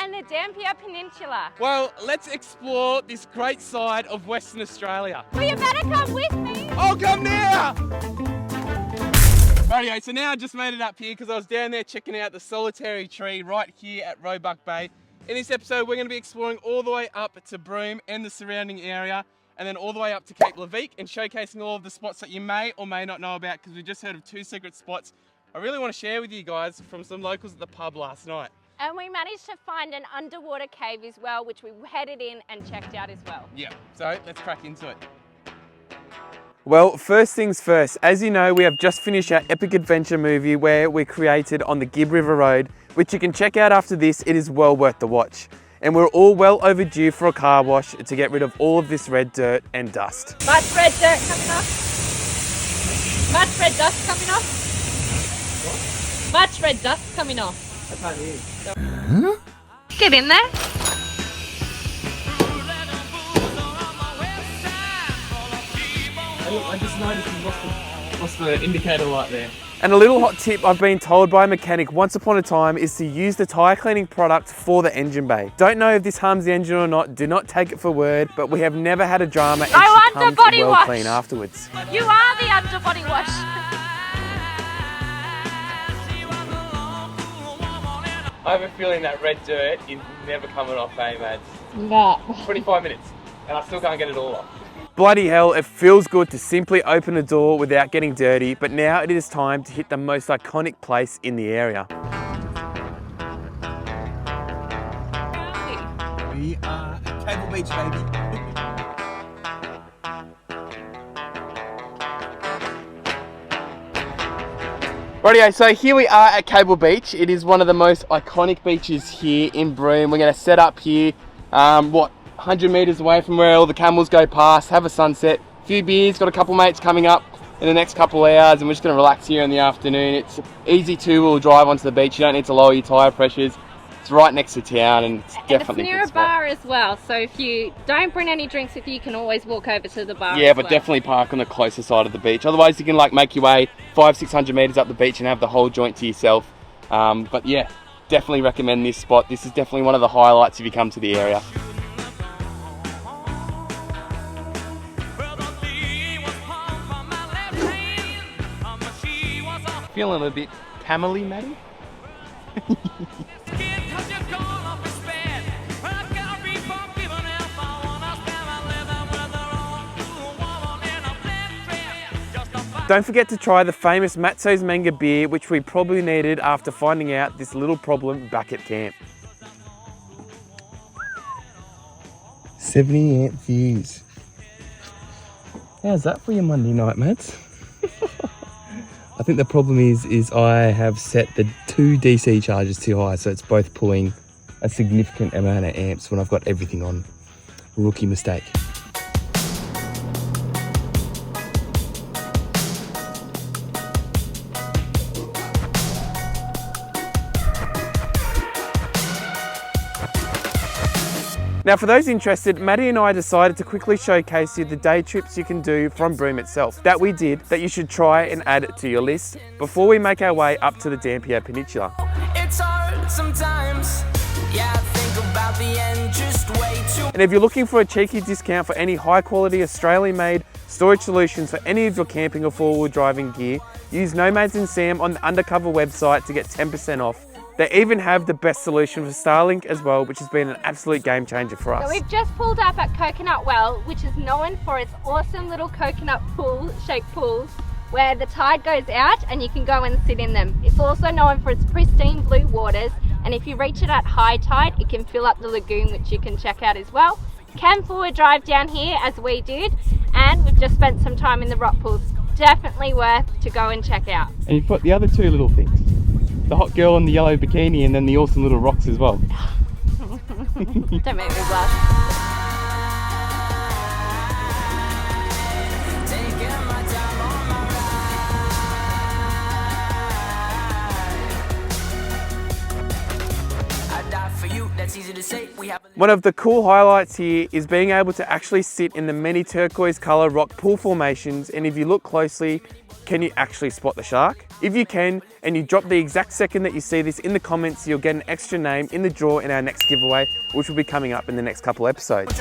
Broome the Dampier Peninsula. Well, let's explore this great side of Western Australia. Well, you better come with me. Oh, come now! Rightio, so now I just made it up here because I was down there checking out the solitary tree right here at Roebuck Bay. In this episode, we're going to be exploring all the way up to Broome and the surrounding area, and then all the way up to Cape Leveque and showcasing all of the spots that you may or may not know about, because we just heard of 2 secret spots I really want to share with you guys from some locals at the pub last night. And we managed to find an underwater cave as well, which we headed in and checked out as well. Yeah, so let's crack into it. Well, first things first, as you know, we have just finished our epic adventure movie where we created on the Gibb River Road, which you can check out after this. It is well worth the watch. And we're all well overdue for a car wash to get rid of all of this red dirt and dust. Much red dirt coming off. Much red dust coming off. What? Much red dust coming off. I can't hear. Huh? Get in there. I just noticed you lost the indicator light there. And a little hot tip I've been told by a mechanic once upon a time is to use the tyre cleaning product for the engine bay. Don't know if this harms the engine or not, do not take it for word, but we have never had a drama and she comes well clean afterwards. You are the underbody wash. I have a feeling that red dirt is never coming off, eh, mates? No. 25 minutes, and I still can't get it all off. Bloody hell, it feels good to simply open a door without getting dirty, but now it is time to hit the most iconic place in the area. We are at Cable Beach, baby. Rightio, so here we are at Cable Beach. It is one of the most iconic beaches here in Broome. We're going to set up here, 100 metres away from where all the camels go past, have a sunset, a few beers, got a couple mates coming up in the next couple of hours, and we're just going to relax here in the afternoon. It's easy 2-wheel drive onto the beach, you don't need to lower your tyre pressures. It's right next to town, and it's definitely it's near a bar as well, so if you don't bring any drinks with you, you can always walk over to the bar. Yeah, but definitely park on the closer side of the beach. Otherwise you can make your way 500-600 metres up the beach and have the whole joint to yourself. But yeah, definitely recommend this spot. This is definitely one of the highlights if you come to the area. Feeling a bit camel-y, Maddie? Don't forget to try the famous Matzo's Manga beer, which we probably needed after finding out this little problem back at camp. 70 amp views. How's that for your Monday night, mates? I think the problem is I have set the 2 DC chargers too high, so it's both pulling a significant amount of amps when I've got everything on. Rookie mistake. Now for those interested, Maddie and I decided to quickly showcase you the day trips you can do from Broome itself. That we did, that you should try and add to your list before we make our way up to the Dampier Peninsula. It's hard sometimes. Yeah, I think about the end just way too. And if you're looking for a cheeky discount for any high quality Australian made storage solutions for any of your camping or 4-wheel driving gear, use Nomads and Sam on the Undercover website to get 10% off. They even have the best solution for Starlink as well, which has been an absolute game changer for us. So we've just pulled up at Coconut Well, which is known for its awesome little coconut shaped pools where the tide goes out and you can go and sit in them. It's also known for its pristine blue waters, and if you reach it at high tide, it can fill up the lagoon, which you can check out as well. Can 4-wheel drive down here as we did, and we've just spent some time in the rock pools. Definitely worth to go and check out. And you've got the other 2 little things. The hot girl in the yellow bikini, and then the awesome little rocks as well. Don't make me blush. for you, that's easy to say. We have One of the cool highlights here is being able to actually sit in the many turquoise colour rock pool formations, and if you look closely, can you actually spot the shark? If you can, and you drop the exact second that you see this in the comments, you'll get an extra name in the draw in our next giveaway, which will be coming up in the next couple episodes.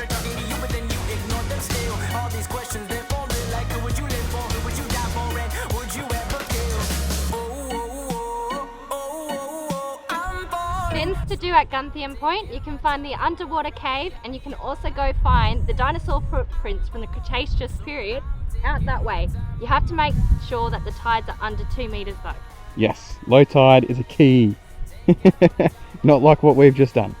Things to do at Gan Point, you can find the underwater cave, and you can also go find the dinosaur footprints from the Cretaceous period out that way. You have to make sure that the tides are under 2 meters though. Yes, low tide is a key. Not like what we've just done.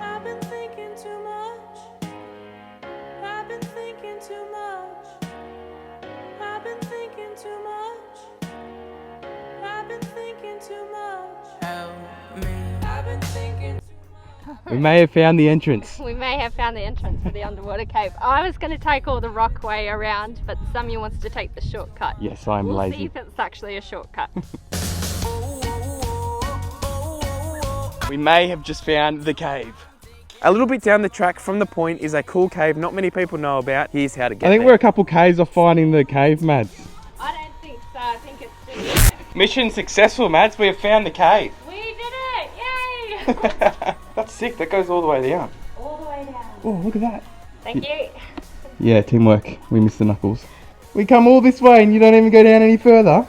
I've been thinking too much. I've been thinking too much. I've been thinking too much. I've been thinking too much. help me. I've been thinking too We may have found the entrance. We may have found the entrance for the underwater cave. I was going to take all the rock way around, but Sammy wants to take the shortcut. Yes, I'm We'll see lazy. if it's actually a shortcut. We may have just found the cave. A little bit down the track from the point is a cool cave not many people know about. Here's how to get I think there. we're a couple Ks off finding the cave, Mads. I don't think so. I think it's just... Mission successful, Mads. We have found the cave. We did it! Yay! That's sick. That goes all the way down. All the way down. Oh, look at that. Thank you. Yeah, teamwork. We missed the knuckles. We come all this way and you don't even go down any further.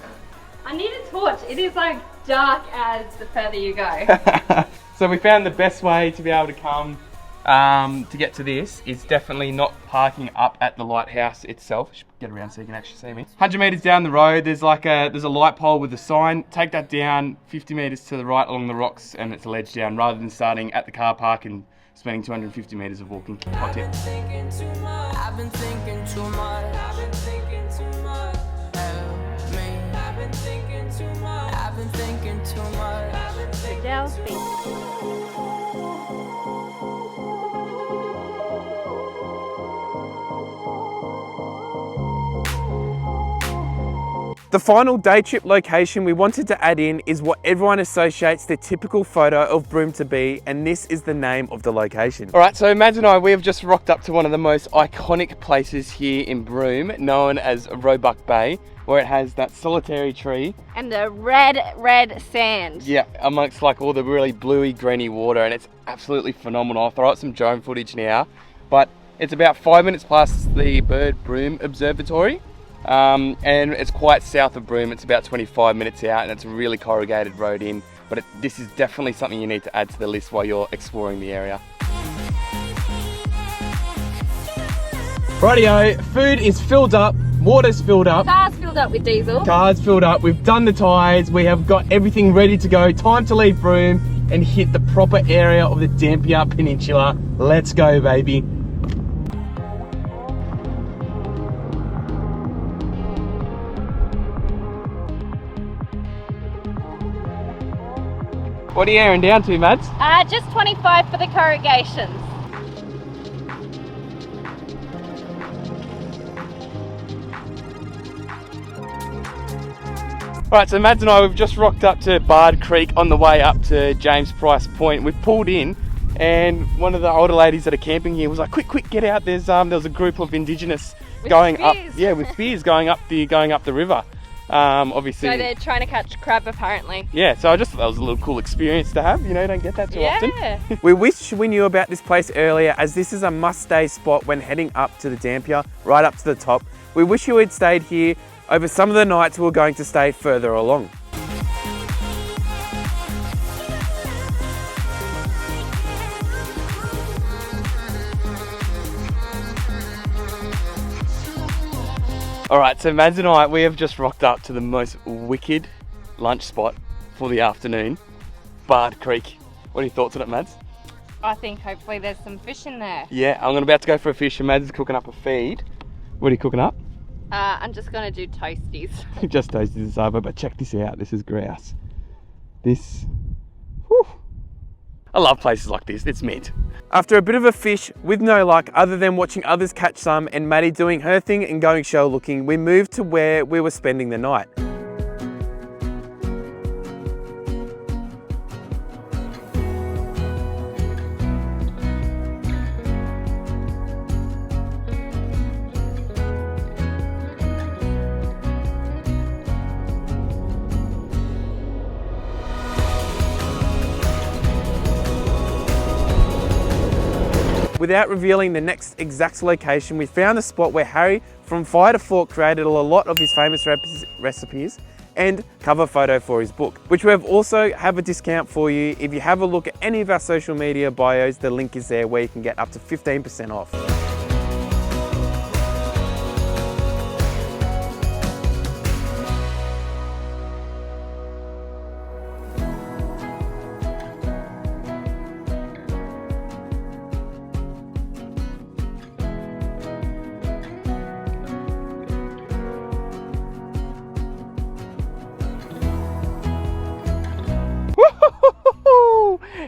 I need a torch. It is like dark as the further you go. So we found the best way to be able to come to get to this is definitely not parking up at the lighthouse itself. I should get around so you can actually see me. 100 metres down the road, there's a light pole with a sign. Take that down 50 metres to the right along the rocks, and it's a ledge down, rather than starting at the car park and spending 250 metres of walking. Hot tip. much. Thinking too much. I've been thinking too much. I've been thinking too much. Help me. I've been thinking too much. I've been thinking too much. I've been thinking Dell's too Beach. The final day trip location we wanted to add in is what everyone associates the typical photo of Broome to be, and this is the name of the location. All right, so Mads and I, we have just rocked up to one of the most iconic places here in Broome, known as Roebuck Bay, where it has that solitary tree. And the red sand. Yeah, amongst like all the really bluey, greeny water, and it's absolutely phenomenal. I'll throw out some drone footage now, but it's about 5 minutes past the Bird Broome Observatory. And it's quite south of Broome. It's about 25 minutes out, and it's a really corrugated road in, but this is definitely something you need to add to the list while you're exploring the area. Rightio, food is filled up, water's filled up, Cars filled up with diesel. car's filled up, we've done the tyres, we have got everything ready to go. Time to leave Broome and hit the proper area of the Dampier Peninsula. Let's go, baby. What are you airing down to, Mads? Just 25 for the corrugations. Alright, so Mads and I, we've just rocked up to Bard Creek on the way up to James Price Point. We've pulled in, and one of the older ladies that are camping here was like, quick, get out. There was a group of Indigenous going up, spears. with spears going up the river. Obviously. So they're trying to catch crab apparently. Yeah, so I just thought that was a little cool experience to have. You know, you don't get that too often. Yeah. We wish we knew about this place earlier, as this is a must-stay spot when heading up to the Dampier, right up to the top. We wish you had stayed here over some of the nights we were going to stay further along. Alright, so Mads and I, we have just rocked up to the most wicked lunch spot for the afternoon, Bard Creek. What are your thoughts on it, Mads? I think hopefully there's some fish in there. Yeah, I'm about to go for a fish, and Mads is cooking up a feed. What are you cooking up? I'm just gonna do toasties. Just toasted this over, but check this out. This is grouse. This, whew. I love places like this. It's mint. After a bit of a fish with no luck other than watching others catch some and Maddie doing her thing and going shell looking, we moved to where we were spending the night. Without revealing the next exact location, we found the spot where Harry from Fire to Fork created a lot of his famous recipes and cover photo for his book, which we also have a discount for you. If you have a look at any of our social media bios, the link is there where you can get up to 15% off.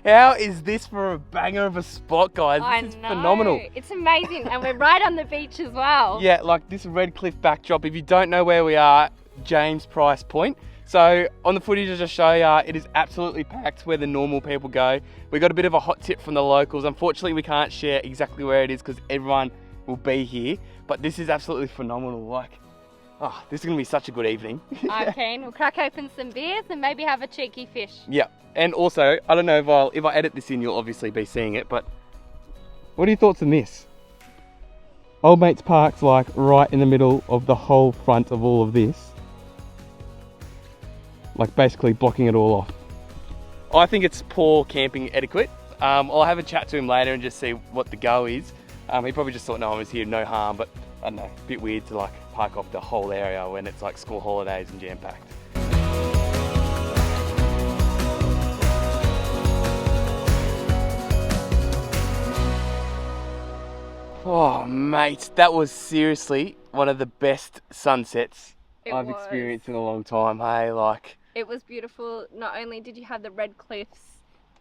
How is this for a banger of a spot, guys? This is phenomenal. It's amazing, and we're right on the beach as well. Yeah, like this red cliff backdrop. If you don't know where we are, James Price Point. So on the footage I just show you, it is absolutely packed where the normal people go. We got a bit of a hot tip from the locals. Unfortunately, we can't share exactly where it is because everyone will be here. But this is absolutely phenomenal. Like, oh, this is gonna be such a good evening. I'm keen. We'll crack open some beers and maybe have a cheeky fish. Yeah. And also, I don't know if I edit this in, you'll obviously be seeing it, but what are your thoughts on this? Old Mates Park's like right in the middle of the whole front of all of this. Like basically blocking it all off. I think it's poor camping etiquette. I'll have a chat to him later and just see what the go is. He probably just thought no one was here, no harm, but I don't know, a bit weird to like park off the whole area when it's like school holidays and jam-packed. Oh mate, that was seriously one of the best sunsets I've experienced in a long time. Hey, like, it was beautiful. Not only did you have the red cliffs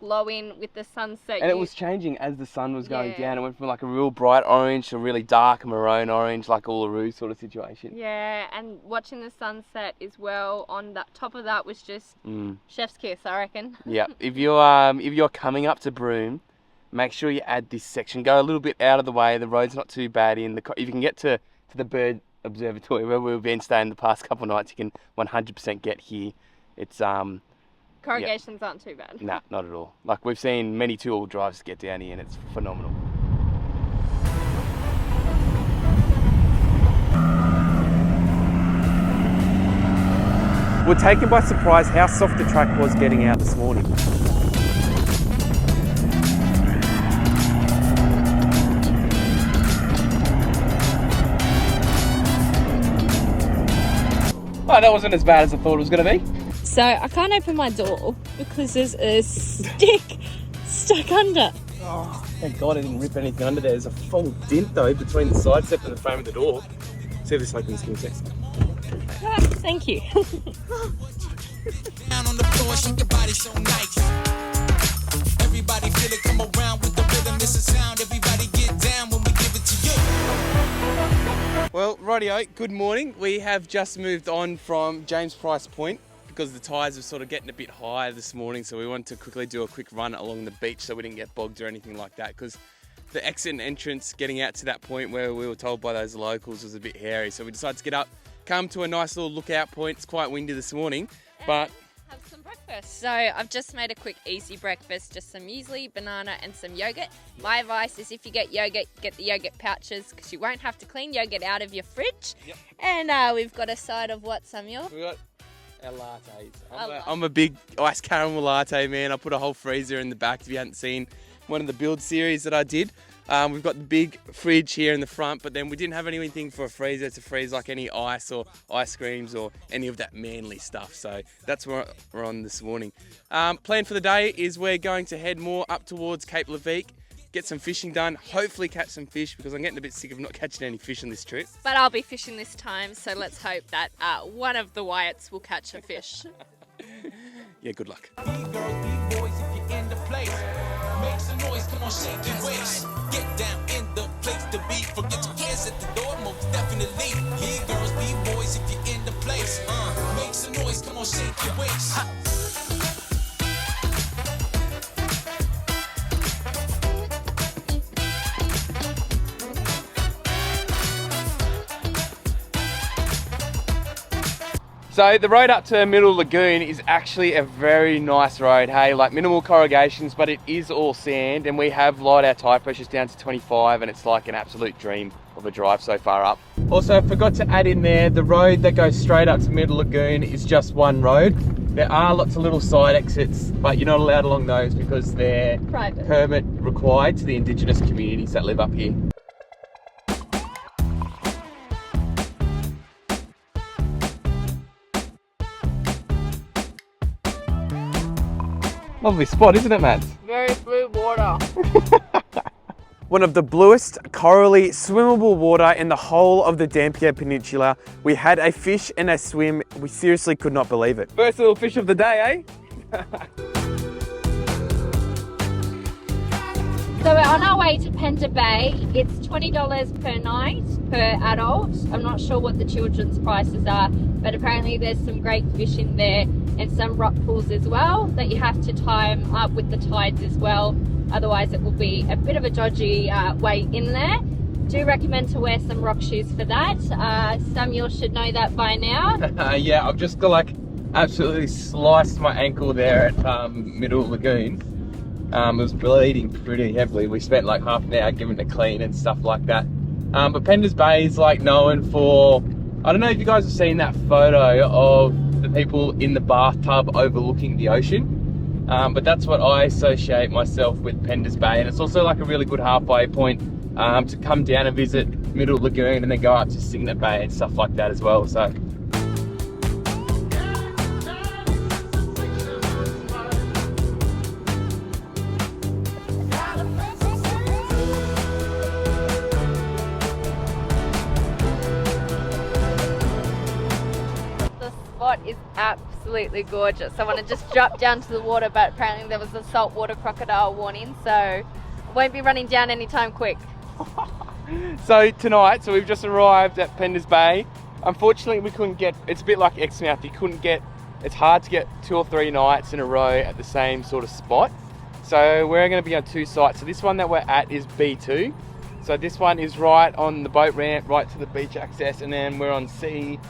glowing with the sunset, and it was changing as the sun was going down. It went from like a real bright orange to a really dark maroon orange, like Uluru sort of situation. Yeah, and watching the sunset as well on that top of that was just chef's kiss, I reckon. Yeah, if you're coming up to Broome, make sure you add this section. Go a little bit out of the way. The road's not too bad. If you can get to the bird observatory where we've been staying the past couple of nights, you can 100% get here. It's corrugations aren't too bad. Nah, not at all. Like we've seen many two-wheel drives get down here, and it's phenomenal. We're taken by surprise how soft the track was getting out this morning. Oh, that wasn't as bad as I thought it was going to be. So I can't open my door because there's a stick stuck under. Oh, thank God I didn't rip anything under there. There's a full dent though between the side step and the frame of the door. See if this opens. Give me a sec. Ah, thank you. Down on the floor, shake your body so nice. Everybody feel it, come around with the rhythm, it's a sound. Everybody get down when we give it to you. Well, rightio, good morning. We have just moved on from James Price Point because the tides were sort of getting a bit higher this morning, so we wanted to quickly do a quick run along the beach so we didn't get bogged or anything like that, because the exit and entrance getting out to that point where we were told by those locals was a bit hairy. So we decided to get up, come to a nice little lookout point. It's quite windy this morning, but have some breakfast. So I've just made a quick easy breakfast, just some muesli, banana and some yogurt. My advice is if you get yogurt, get the yogurt pouches because you won't have to clean yogurt out of your fridge. Yep. And we've got a side of what, Samuel? we got our lattes. I'm a big iced caramel latte man. I put a whole freezer in the back if you hadn't seen one of the build series that I did. We've got the big fridge here in the front, but then we didn't have anything for a freezer to freeze like any ice or ice creams or any of that manly stuff. So that's where we're on this morning. Plan for the day is we're going to head more up towards Cape Leveque, get some fishing done, hopefully catch some fish because I'm getting a bit sick of not catching any fish on this trip. But I'll be fishing this time, so let's hope that one of the Wyatts will catch a fish. Yeah, good luck. Girls, be boys if you're in the place. Make some noise, come on, shake your waist. Get down in the place to be. Forget your cares at the door, most definitely. Yeah, girls, be boys if you're in the place. Make some noise, come on, shake your waist. So the road up to Middle Lagoon is actually a very nice road, hey, like minimal corrugations, but it is all sand, and we have lowered our tyre pressures down to 25, and it's like an absolute dream of a drive so far up. Also, I forgot to add in there, the road that goes straight up to Middle Lagoon is just one road. There are lots of little side exits, but you're not allowed along those because they're Private. permit required to the Indigenous communities that live up here. Lovely spot, isn't it, Matt? Very blue water. One of the bluest, corally, swimmable water in the whole of the Dampier Peninsula. We had a fish and a swim. We seriously could not believe it. First little fish of the day, eh? So we're on our way to Pender Bay. It's $20 per night per adult. I'm not sure what the children's prices are, but apparently there's some great fish in there and some rock pools as well that you have to time up with the tides as well. Otherwise it will be a bit of a dodgy way in there. Do recommend to wear some rock shoes for that. Samuel should know that by now. Yeah, I've just got like absolutely sliced my ankle there at Middle Lagoon. It was bleeding pretty heavily. We spent like half an hour giving it a clean and stuff like that. But Pender's Bay is like known for, I don't know if you guys have seen that photo of the people in the bathtub overlooking the ocean. But that's what I associate myself with Pender's Bay. And it's also like a really good halfway point to come down and visit Middle Lagoon and then go up to Cygnet Bay and stuff like that as well. So. Is absolutely gorgeous. I want to just drop down to the water, but apparently there was a saltwater crocodile warning, so I won't be running down anytime quick. So tonight, we've just arrived at Pender's Bay. Unfortunately, we couldn't get, it's a bit like Exmouth, it's hard to get 2 or 3 nights in a row at the same sort of spot. So we're going to be on 2 sites. So this one that we're at is B2. So this one is right on the boat ramp, right to the beach access, and then we're on C16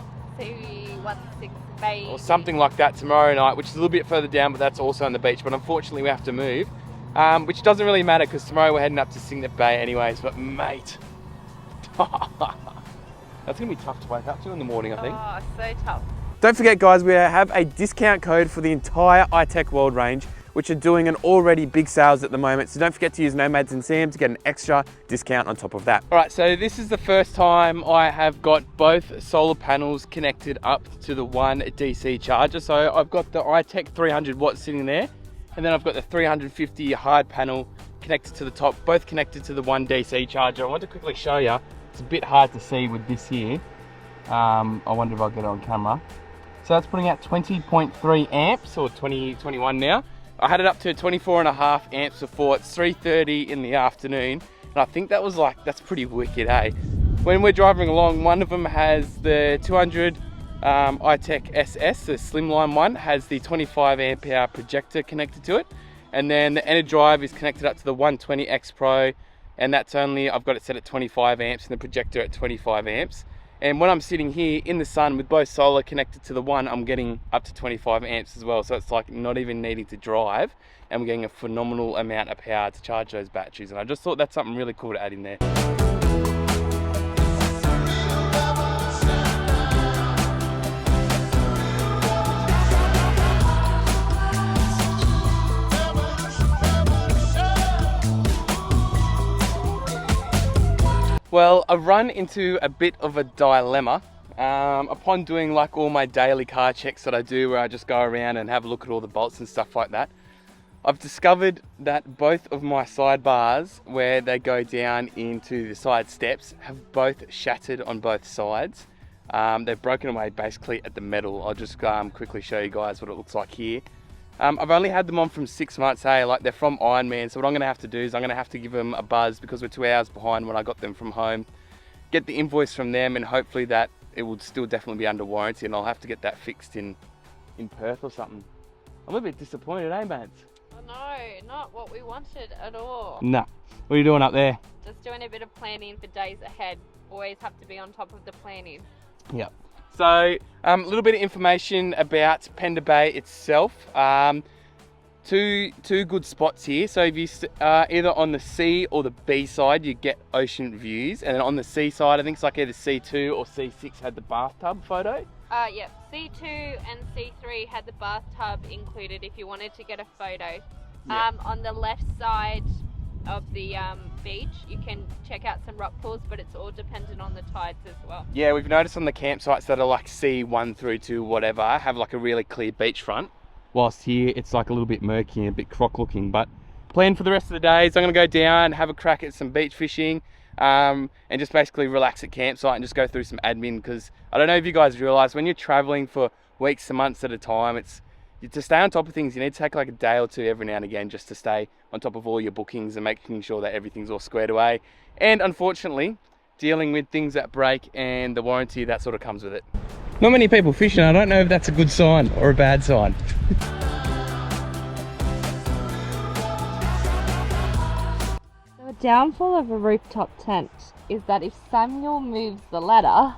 Bay or something like that tomorrow night, which is a little bit further down, but that's also on the beach. But unfortunately we have to move, which doesn't really matter because tomorrow we're heading up to Cygnet Bay anyways. But mate, that's gonna be tough to wake up to in the morning, I think. Oh, so tough. Don't forget guys, we have a discount code for the entire iTech World range, which are doing an already big sales at the moment. So don't forget to use Nomads and Sam to get an extra discount on top of that. All right, so this is the first time I have got both solar panels connected up to the one DC charger. So I've got the iTech 300 watts sitting there, and then I've got the 350 hard panel connected to the top, both connected to the one DC charger. I want to quickly show you. It's a bit hard to see with this here. I wonder if I'll get it on camera. So that's putting out 20.3 amps, or 21 now. I had it up to 24.5 amps before. It's 3:30 in the afternoon, and I think that was like, that's pretty wicked, hey? When we're driving along, one of them has the 200 iTech SS, the slimline one, has the 25 amp hour projector connected to it, and then the EnerDrive is connected up to the 120 X Pro, and that's only, I've got it set at 25 amps and the projector at 25 amps. And when I'm sitting here in the sun with both solar connected to the one, I'm getting up to 25 amps as well. So it's like not even needing to drive, and we're getting a phenomenal amount of power to charge those batteries. And I just thought that's something really cool to add in there. Well, I've run into a bit of a dilemma upon doing like all my daily car checks that I do, where I just go around and have a look at all the bolts and stuff like that. I've discovered that both of my side bars, where they go down into the side steps, have both shattered on both sides. They've broken away basically at the metal. I'll just quickly show you guys what it looks like here. I've only had them on from 6 months, hey, like they're from Ironman, so what I'm gonna have to do is I'm gonna have to give them a buzz, because we're 2 hours behind when I got them from home, get the invoice from them, and hopefully that it will still definitely be under warranty, and I'll have to get that fixed in Perth or something. I'm a bit disappointed, eh, mates? No, not what we wanted at all. Nah. What are you doing up there? Just doing a bit of planning for days ahead. Always have to be on top of the planning. Yep. So a little bit of information about Pender Bay itself. Two good spots here. So if you either on the C or the B side, you get ocean views, and then on the C side, I think it's like either C2 or C6 had the bathtub photo. Yeah, C2 and C3 had the bathtub included if you wanted to get a photo. Yeah. On the left side of the beach, you can check out some rock pools, but it's all dependent on the tides as well. Yeah, we've noticed on the campsites that are like C1 through to whatever have like a really clear beachfront, whilst here it's like a little bit murky and a bit croc looking. But plan for the rest of the days, I'm going to go down, have a crack at some beach fishing, and just basically relax at campsite and just go through some admin, because I don't know if you guys realise when you're travelling for weeks to months at a time, it's to stay on top of things, you need to take like a day or two every now and again just to stay on top of all your bookings and making sure that everything's all squared away. And unfortunately, dealing with things that break and the warranty that sort of comes with it. Not many people fishing. I don't know if that's a good sign or a bad sign. So a downfall of a rooftop tent is that if Samuel moves the ladder,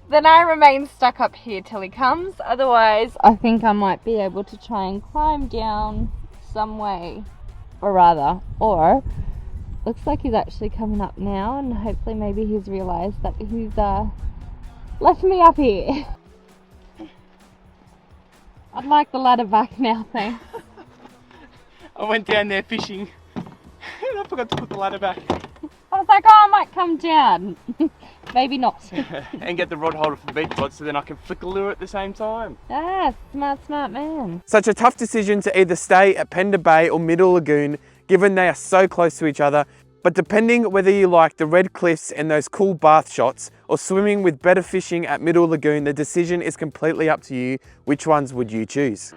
then I remain stuck up here till he comes. Otherwise, I think I might be able to try and climb down some way. Or looks like he's actually coming up now, and hopefully maybe he's realised that he's left me up here. I'd like the ladder back now, thanks. I went down there fishing and I forgot to put the ladder back. I was like, oh, I might come down. Maybe not. And get the rod holder for the beach rod so then I can flick a lure at the same time. Ah, smart man. Such a tough decision to either stay at Pender Bay or Middle Lagoon, given they are so close to each other. But depending whether you like the red cliffs and those cool bath shots or swimming with better fishing at Middle Lagoon, the decision is completely up to you. Which ones would you choose?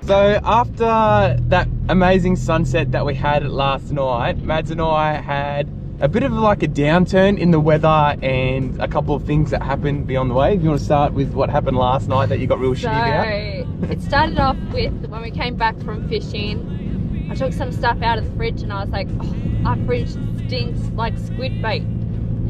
So after that amazing sunset that we had last night, Mads and I had a bit of like a downturn in the weather and a couple of things that happened beyond the way. If you want to start with what happened last night that you got real shitty about? It started off with when we came back from fishing, I took some stuff out of the fridge and I was like, oh, our fridge stinks like squid bait.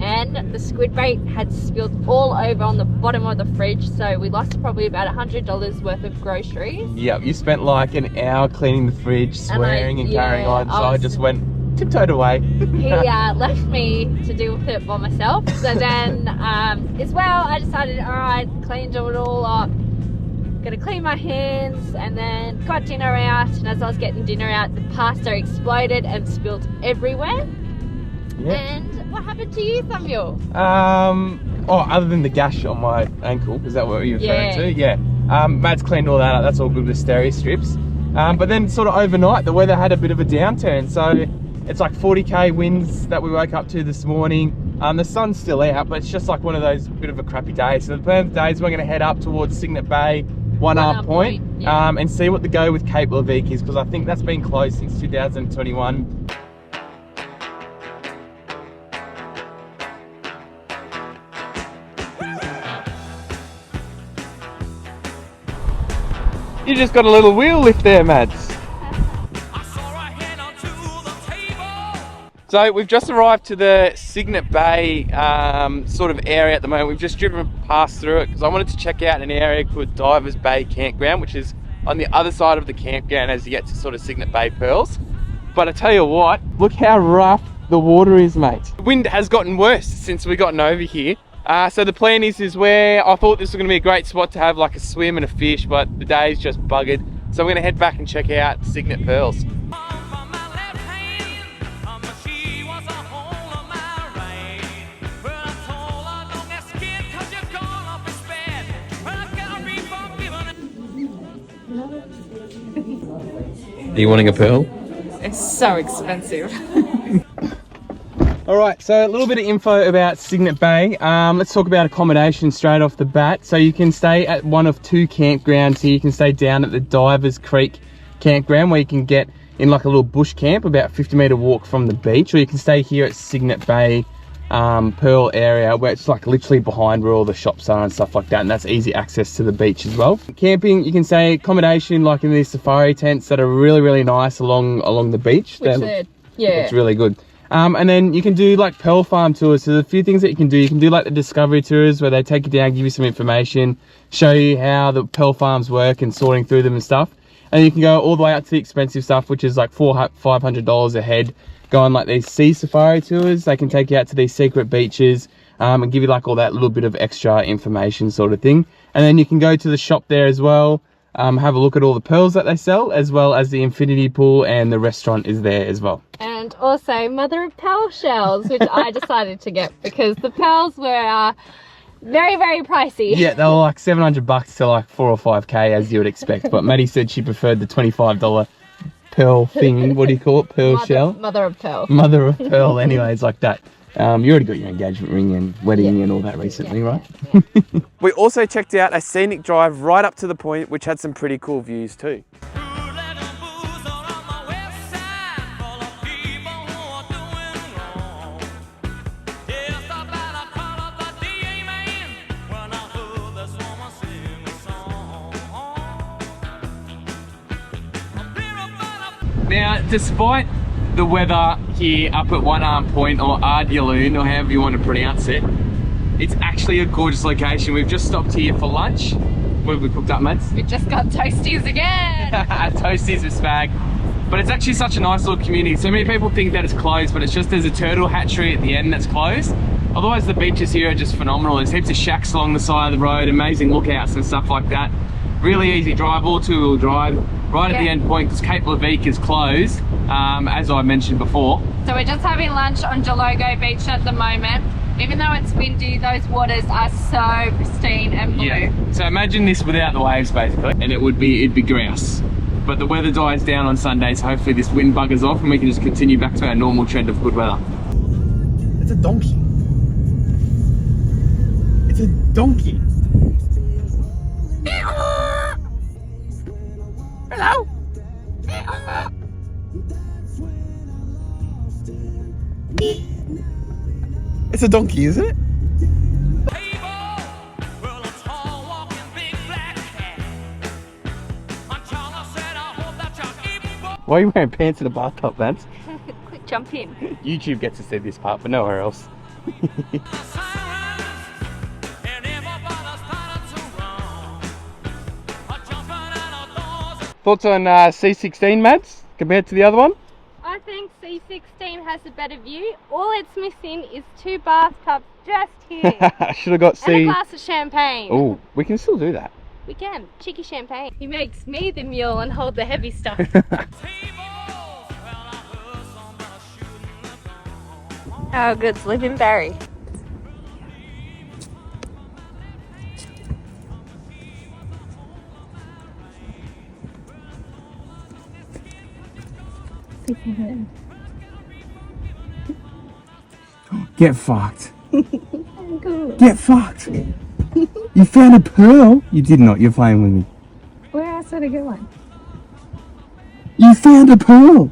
And the squid bait had spilled all over on the bottom of the fridge, so we lost probably about $100 worth of groceries. Yeah, you spent like an hour cleaning the fridge, swearing and carrying on, so I just went tiptoed away. He left me to deal with it by myself. So then, as well, I decided, all right, cleaned it all up, gonna clean my hands, and then got dinner out. And as I was getting dinner out, the pasta exploded and spilled everywhere. Yep. And what happened to you, Samuel? Other than the gash on my ankle, is that what you're referring to? Yeah. Matt's cleaned all that up, that's all good with stereo strips. But then sort of overnight, the weather had a bit of a downturn. So it's like 40k winds that we woke up to this morning. The sun's still out, but it's just like one of those bit of a crappy days. So the plan of the day is we're gonna head up towards Cygnet Bay, One Arm Point, yeah. And see what the go with Cape Levique is, because I think that's been closed since 2021. You just got a little wheel lift there, Mads. So we've just arrived to the Cygnet Bay sort of area at the moment. We've just driven past through it because I wanted to check out an area called Divers Bay Campground, which is on the other side of the campground as you get to sort of Cygnet Bay Pearls. But I tell you what, look how rough the water is, mate. The wind has gotten worse since we gotten over here. So the plan is where I thought this was going to be a great spot to have like a swim and a fish, but the day's just buggered. So we're going to head back and check out Cygnet Pearls. Are you wanting a pearl? It's so expensive. Alright, so a little bit of info about Cygnet Bay. Let's talk about accommodation straight off the bat. So you can stay at one of two campgrounds here. You can stay down at the Divers Creek campground where you can get in like a little bush camp, about 50-metre walk from the beach, or you can stay here at Cygnet Bay pearl area where it's like literally behind where all the shops are and stuff like that, and that's easy access to the beach as well. Camping, you can say accommodation like in these safari tents that are really nice along the beach. It's really good. And then you can do like pearl farm tours. So there's a few things that you can do. You can do like the discovery tours where they take you down, give you some information, show you how the pearl farms work and sorting through them and stuff. And you can go all the way up to the expensive stuff, which is like $500 a head. Go on like these sea safari tours. They can take you out to these secret beaches and give you like all that little bit of extra information sort of thing. And then you can go to the shop there as well, have a look at all the pearls that they sell, as well as the infinity pool, and the restaurant is there as well. And also mother of pearl shells, which I decided to get because the pearls were very pricey. Yeah, they were like $700 to like 4 or 5K as you would expect. But Maddie said she preferred the $25 pearl thing. What do you call it? Pearl shell? Mother of pearl. Mother of pearl, anyways, like that. You already got your engagement ring and wedding and all that recently, right? We also checked out a scenic drive right up to the point, which had some pretty cool views too. Now, despite the weather here up at One Arm Point, or Jologo, or however you want to pronounce it, it's actually a gorgeous location. We've just stopped here for lunch. What have we cooked up, mates? We just got toasties again. Toasties with spag. But it's actually such a nice little community. So many people think that it's closed, but it's just there's a turtle hatchery at the end that's closed. Otherwise, the beaches here are just phenomenal. There's heaps of shacks along the side of the road, amazing lookouts and stuff like that. Really easy drive, all two-wheel drive. Right at the end point, because Cape Leveque is closed, as I mentioned before. So we're just having lunch on Jologo Beach at the moment. Even though it's windy, those waters are so pristine and blue. Yeah. So imagine this without the waves, basically, and it'd be grouse. But the weather dies down on Sunday, so hopefully this wind buggers off and we can just continue back to our normal trend of good weather. It's a donkey. It's a donkey. Hello. It's a donkey, isn't it? Why are you wearing pants in a bathtub, Vance? Quick jump in. YouTube gets to see this part, but nowhere else. Thoughts on C16, Mads, compared to the other one? I think C16 has a better view. All it's missing is 2 bathtubs just here. I should have got C. And a glass of champagne. Oh, we can still do that. We can. Cheeky champagne. He makes me the mule and hold the heavy stuff. How good's living Barry? Get fucked. Get fucked. You found a pearl. You did not. You're playing with me. Where else would I go on? You found a pearl.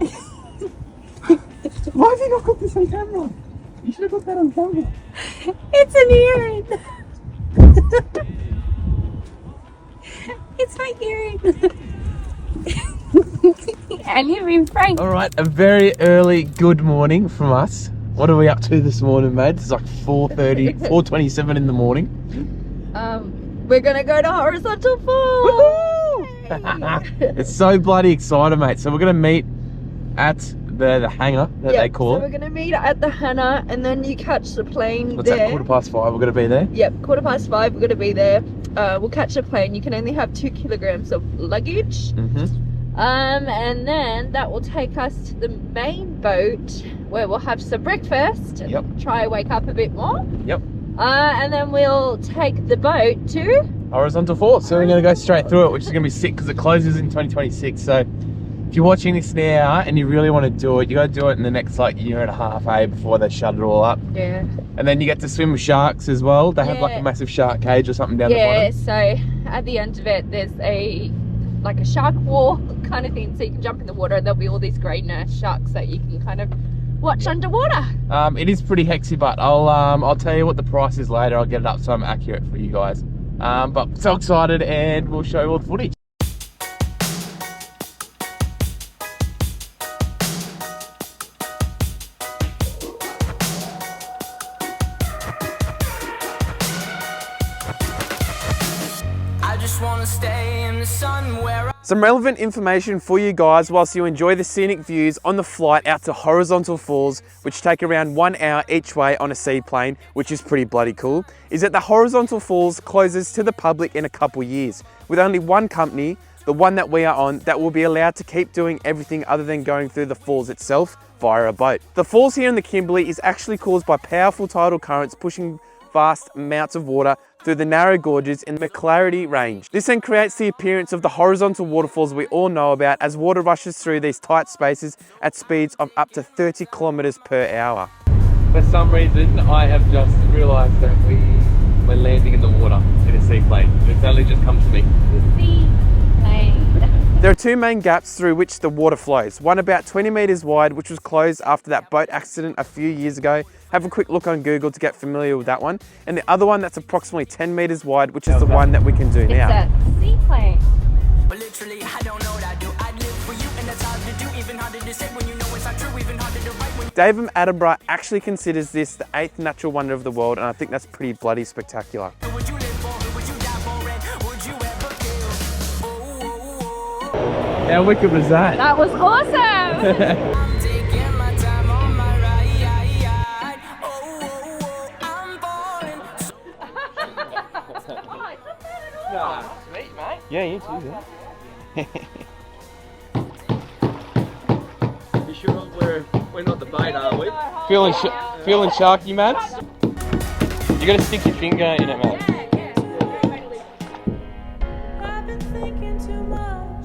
Why have you not got this on camera? You should have got that on camera. It's an earring. It's my earring. And you've been pranked. All right, a very early good morning from us. What are we up to this morning, mate? It's like 4:30, 4:27 in the morning. We're gonna go to Horizontal Falls. It's so bloody exciting, mate. So we're gonna meet at the hangar that they call So we're it. gonna meet at the hangar, and then you catch the plane What's there. that, 5:15? We're gonna be there. Yep, 5:15. We're gonna be there. We'll catch the plane. You can only have 2 kilograms of luggage. And then that will take us to the main boat where we'll have some breakfast. Yep. Try to wake up a bit more. Yep. And then we'll take the boat to Horizontal Falls. So we're gonna go straight through it, which is gonna be sick because it closes in 2026. So if you're watching this now and you really want to do it, you gotta do it in the next like year and a half, before they shut it all up. Yeah. And then you get to swim with sharks as well. They have like a massive shark cage or something down the bottom. Yeah, so at the end of it there's a shark wall kind of thing, so you can jump in the water and there'll be all these grey nurse sharks that you can kind of watch underwater. It is pretty hexy, but I'll tell you what the price is later. I'll get it up so I'm accurate for you guys. But so excited, and we'll show you all the footage. Some relevant information for you guys whilst you enjoy the scenic views on the flight out to Horizontal Falls, which take around 1 hour each way on a seaplane, which is pretty bloody cool, is that the Horizontal Falls closes to the public in a couple years, with only one company, the one that we are on, that will be allowed to keep doing everything other than going through the falls itself via a boat. The falls here in the Kimberley is actually caused by powerful tidal currents pushing vast amounts of water through the narrow gorges in the McClarity Range. This then creates the appearance of the horizontal waterfalls we all know about as water rushes through these tight spaces at speeds of up to 30 kilometers per hour. For some reason, I have just realised that we're landing in the water in a seaplane. It's only just come to me. There are two main gaps through which the water flows. One about 20 metres wide, which was closed after that boat accident a few years ago. Have a quick look on Google to get familiar with that one. And the other one that's approximately 10 metres wide, which is the one that we can do now. It's a seaplane. But literally, I don't know what I do. I live for you, and that's hard to do. Even harder to say when you know it's not true. Even harder to write when Dave from Attenborough actually considers this the 8th natural wonder of the world, and I think that's pretty bloody spectacular. who would you live for? Who would you die for? And would you ever kill? How wicked was that? That was awesome. I'm taking my time on my ride. I'm falling. Sweet, mate. Yeah, you too, yeah. You sure we're not the bait, are we? Feeling sharky, Mads? You gotta stick your finger in it, Mads. I've been thinking too much.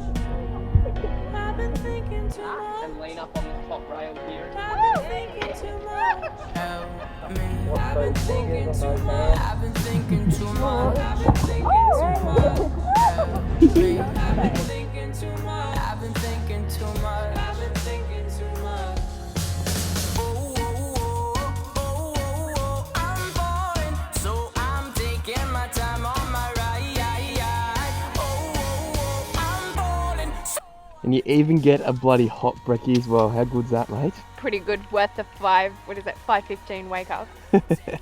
I've been thinking too much. And lean up on the top rail here. I've been thinking too much. Help me. I've been thinking too much. I've been thinking too much. I've been thinking too much. Help me. I've been thinking too much. I've been thinking too much. I've been thinking too much. I'm falling, so I'm taking my time on my ride. I'm falling. And you even get a bloody hot brekkie as well. How good's that, mate? Pretty good, worth the $5.15 wake up.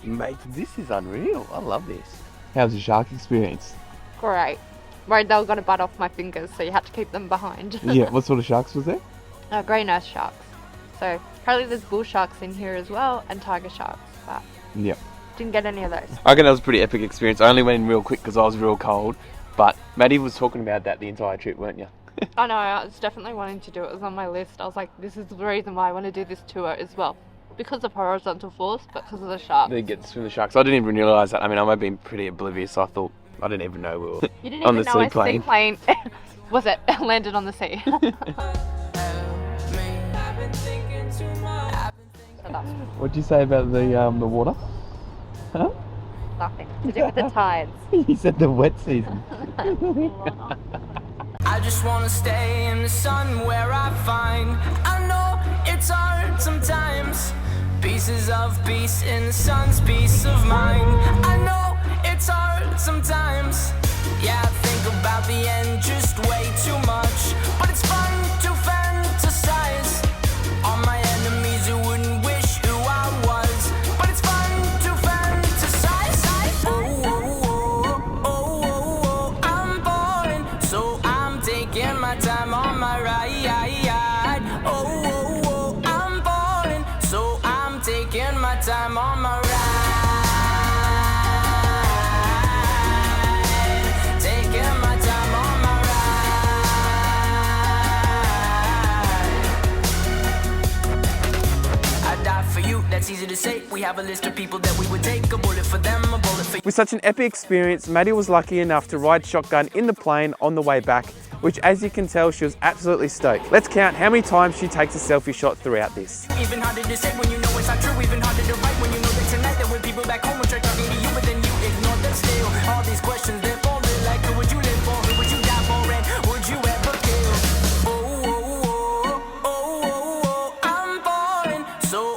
Mate, this is unreal. I love this. How's your shark experience? Great. Worried they were going to butt off my fingers, so you had to keep them behind. Yeah, what sort of sharks was there? Grey nurse sharks. So apparently there's bull sharks in here as well, and tiger sharks, but Yep. didn't get any of those. I reckon that was a pretty epic experience. I only went in real quick because I was real cold. But Maddie was talking about that the entire trip, weren't you? I know, I was definitely wanting to do it. It was on my list. I was like, this is the reason why I want to do this tour as well. Because of horizontal falls, but because of the sharks. They get to swim the sharks. I didn't even realise that. I mean, I might have been pretty oblivious. I thought, I didn't even know we were You didn't on even the know seaplane. a seaplane was it landed on the sea. So that's What'd you say about the water? Huh? nothing to do with the tides. You said the wet season. I just wanna stay in the sun where I find. I know it's hard sometimes. Pieces of peace in the sun's peace of mind. I know it's hard sometimes. Yeah, I think about the end just way too much. But it's fun to fantasize on my enemies who wouldn't wish who I was. But it's fun to fantasize. I'm falling, so I'm taking my time on my ride. I'm falling, so I'm taking my time on my ride. Taking my time on my ride. I die for you, that's easy to say. We have a list of people that we would take. A bullet for them, a bullet for you. With such an epic experience, Maddie was lucky enough to ride shotgun in the plane on the way back, which as you can tell, she was absolutely stoked. Let's count how many times she takes a selfie shot throughout this. Even harder to say when you know it's not true. Even harder to write when you know that tonight there were people back home who tried talking to you, but then you ignore them still. All these questions, they're falling like who would you live for? Who would you die for? And would you ever kill? I'm falling, so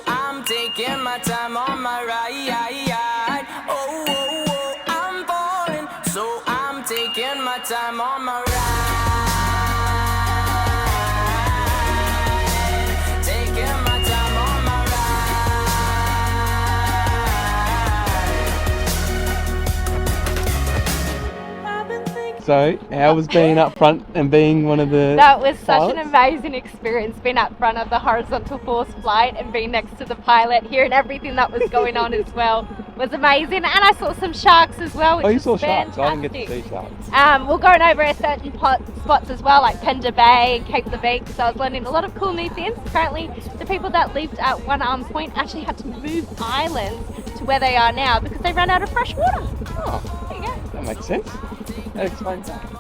So, how was being up front and being one of the... That was such an pilots? amazing experience, being up front of the horizontal force flight and being next to the pilot, hearing everything that was going on as well. Was amazing. And I saw some sharks as well, which Oh, you was saw sharks? fantastic. I didn't get to see sharks. We're going over certain spots as well, like Pender Bay and Cape the Beach, so I was learning a lot of cool new things. Apparently, the people that lived at one point actually had to move islands to where they are now because they ran out of fresh water. Oh, There you go. that makes sense. That explains that.